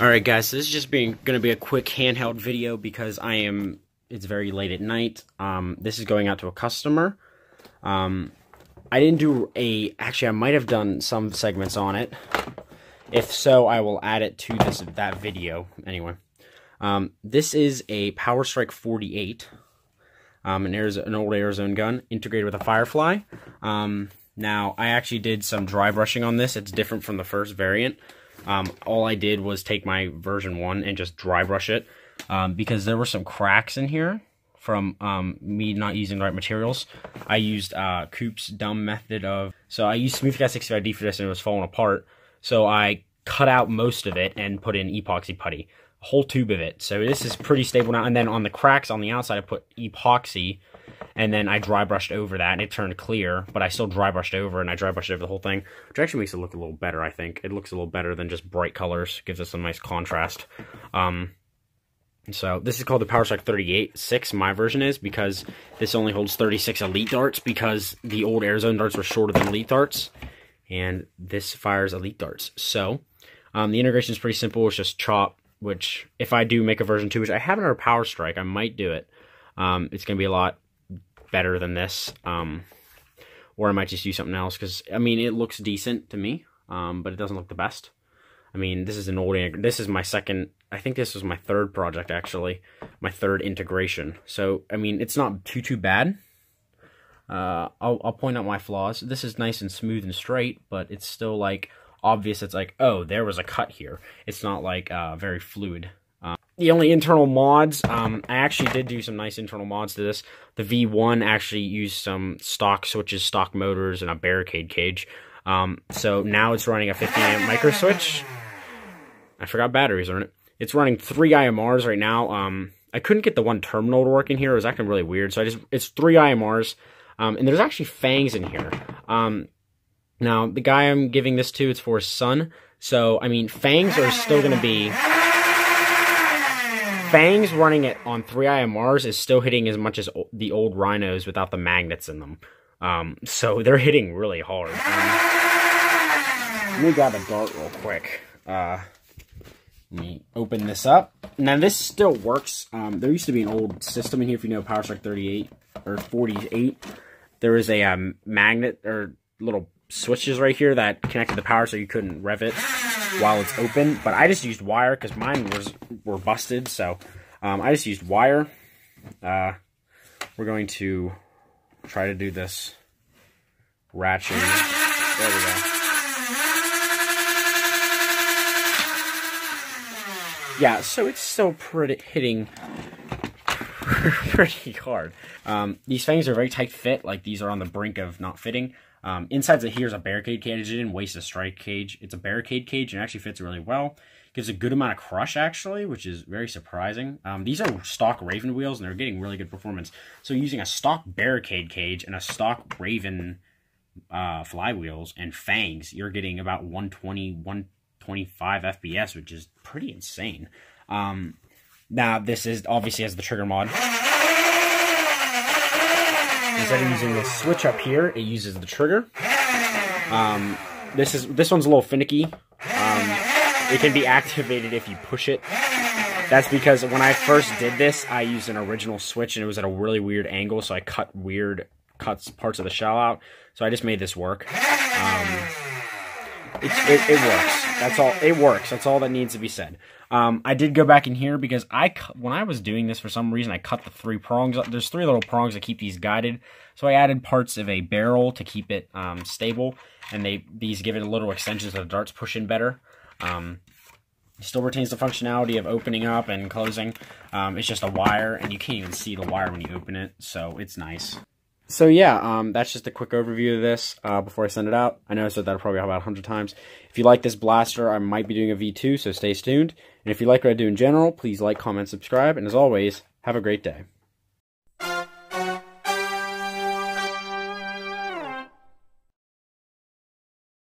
Alright guys, so this is just going to be a quick handheld video because it's very late at night. This is going out to a customer. I didn't do actually I might have done some segments on it. If so, I will add it to that video. Anyway, this is a Powerstrike 48. An old Arizona gun integrated with a Firefly. Now, I actually did some dry brushing on this. It's different from the first variant. All I did was take my version 1 and just dry brush it, because there were some cracks in here from me not using the right materials. I used Coop's dumb method so I used Smooth Cat 65D for this and it was falling apart, so I cut out most of it and put in epoxy putty, a whole tube of it. So this is pretty stable now, and then on the cracks on the outside I put epoxy, and then I dry brushed over that, and it turned clear, but I still dry brushed over, and I dry brushed over the whole thing, which actually makes it look a little better, I think. It looks a little better than just bright colors, gives us some nice contrast. So this is called the Powerstrike 38.6, my version is, because this only holds 36 Elite darts, because the old Arizona darts were shorter than Elite darts, and this fires Elite darts. So, the integration is pretty simple, it's just chop, which, if I do make a version 2, which I haven't heard of Powerstrike, I might do it. It's going to be a lot better than this, or I might just use something else, because, I mean, it looks decent to me, but it doesn't look the best. I mean, this is an old, this is my second, I think this was my third project, actually, my third integration, so, I mean, it's not too bad. I'll point out my flaws. This is nice and smooth and straight, but it's still, like, obvious. It's like, oh, there was a cut here. It's not, like, very fluid. The only internal mods, I actually did do some nice internal mods to this. The V1 actually used some stock switches, stock motors, and a barricade cage. So now it's running a 15 amp micro switch. I forgot batteries on it. It's running 3 IMRs right now. I couldn't get the one terminal to work in here. It was acting really weird. So it's 3 IMRs. And there's actually fangs in here. Now, the guy I'm giving this to, it's for his son. So, I mean, fangs are still going to be... Fangs running it on 3 IMRs is still hitting as much as the old Rhinos without the magnets in them. So they're hitting really hard. Let me grab a dart real quick. Let me open this up. Now this still works. There used to be an old system in here, if you know Powerstrike 38 or 48. There was a magnet or little switches right here that connected the power so you couldn't rev it while it's open, but I just used wire because mine were busted, so I just used wire. We're going to try to do this ratchet. There we go. Yeah, so it's still hitting pretty hard. These fangs are very tight fit, like these are on the brink of not fitting. Inside here's a barricade cage. I didn't waste a strike cage. It's a barricade cage and it actually fits really well. Gives a good amount of crush, actually, which is very surprising. These are stock Raven wheels and they're getting really good performance. So using a stock barricade cage and a stock Raven flywheels and fangs, you're getting about 120, 125 FPS, which is pretty insane. Now, this is obviously has the trigger mod. Instead of using this switch up here, it uses the trigger. This one's a little finicky. It can be activated if you push it. That's because when I first did this, I used an original switch and it was at a really weird angle, so I cut parts of the shell out. So I just made this work. It works. That's all. It works. That's all that needs to be said. I did go back in here because when I was doing this, for some reason, I cut the 3 prongs. There's 3 little prongs that keep these guided. So I added parts of a barrel to keep it stable, and these give it a little extension so the darts push in better. It still retains the functionality of opening up and closing. It's just a wire, and you can't even see the wire when you open it, so it's nice. So yeah, that's just a quick overview of this before I send it out. I know I said that probably about 100 times. If you like this blaster, I might be doing a V2, so stay tuned. And if you like what I do in general, please like, comment, subscribe, and as always, have a great day.